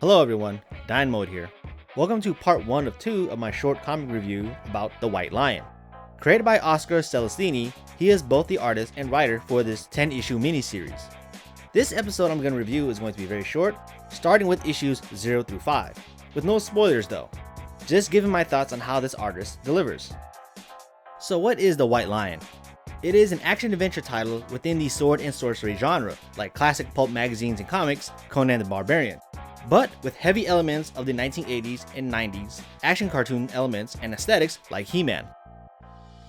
Hello everyone, Dine Mode here. Welcome to part 1 of 2 of my short comic review about The White Lion. Created by Oscar Celestini, he is both the artist and writer for this 10-issue miniseries. This episode I'm going to review is going to be very short, starting with issues 0 through 5, with no spoilers though, just giving my thoughts on how this artist delivers. So what is The White Lion? It is an action-adventure title within the sword and sorcery genre, like classic pulp magazines and comics, Conan the Barbarian, but with heavy elements of the 1980s and 90s action cartoon elements and aesthetics like He-Man.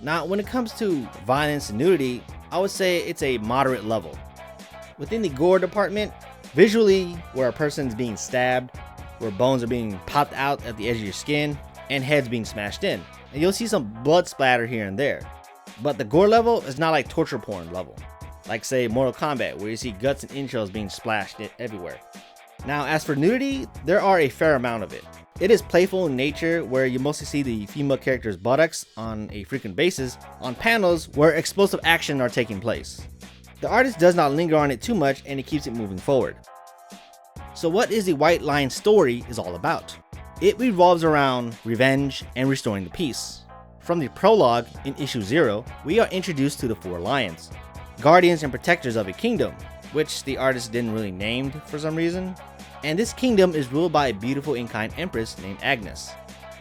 Now, when it comes to violence and nudity, I would say it's a moderate level. Within the gore department, visually, where a person's being stabbed, where bones are being popped out at the edge of your skin, and heads being smashed in, and you'll see some blood splatter here and there. But the gore level is not like torture porn level, like say Mortal Kombat, where you see guts and entrails being splashed everywhere. Now, as for nudity, there are a fair amount of it. It is playful in nature, where you mostly see the female character's buttocks on a frequent basis on panels where explosive action are taking place. The artist does not linger on it too much, and it keeps it moving forward. So what is the White Lion story is all about? It revolves around revenge and restoring the peace. From the prologue in issue 0, we are introduced to the 4 lions, guardians and protectors of a kingdom, which the artist didn't really name for some reason. And this kingdom is ruled by a beautiful in-kind empress named Agnes.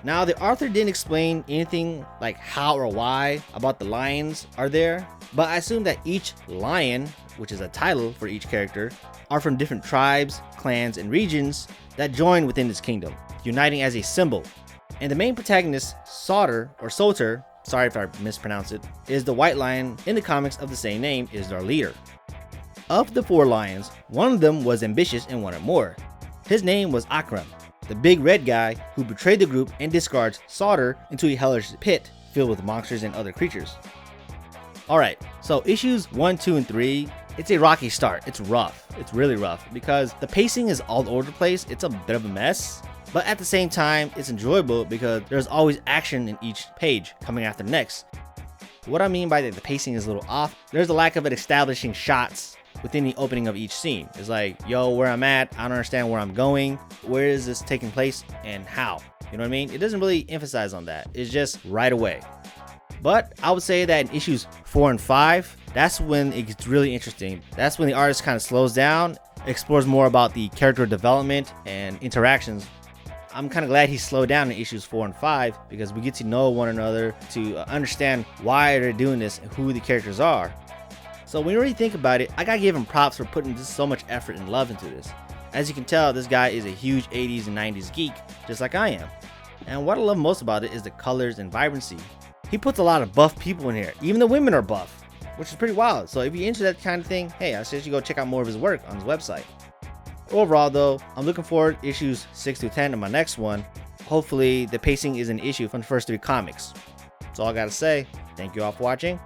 Now, the author didn't explain anything like how or why about the lions are there, but I assume that each lion, which is a title for each character, are from different tribes, clans, and regions that join within this kingdom, uniting as a symbol. And the main protagonist, Sauter, sorry if I mispronounce it, is the White Lion in the comics of the same name, is their leader. Of the 4 lions, one of them was ambitious and wanted more. His name was Akram, the big red guy who betrayed the group and discards Sauter into a hellish pit filled with monsters and other creatures. Alright, so issues 1, 2, and 3, it's a rocky start. It's rough. It's really rough because the pacing is all over the place. It's a bit of a mess, but at the same time, it's enjoyable because there's always action in each page coming after the next. What I mean by that the pacing is a little off, there's a lack of it establishing shots within the opening of each scene. It's like, yo, where I'm at, I don't understand where I'm going, where is this taking place, and how? You know what I mean? It doesn't really emphasize on that. It's just right away. But I would say that in issues 4 and 5, that's when it gets really interesting. That's when the artist kind of slows down, explores more about the character development and interactions. I'm kind of glad he slowed down in issues 4 and 5 because we get to know one another, to understand why they're doing this and who the characters are. So when you really think about it, I gotta give him props for putting just so much effort and love into this. As you can tell, this guy is a huge 80s and 90s geek, just like I am. And what I love most about it is the colors and vibrancy. He puts a lot of buff people in here. Even the women are buff, which is pretty wild. So if you're into that kind of thing, hey, I suggest you go check out more of his work on his website. Overall though, I'm looking forward to issues 6 through 10 in my next one. Hopefully the pacing is an issue from the first 3 comics. That's all I gotta say. Thank you all for watching.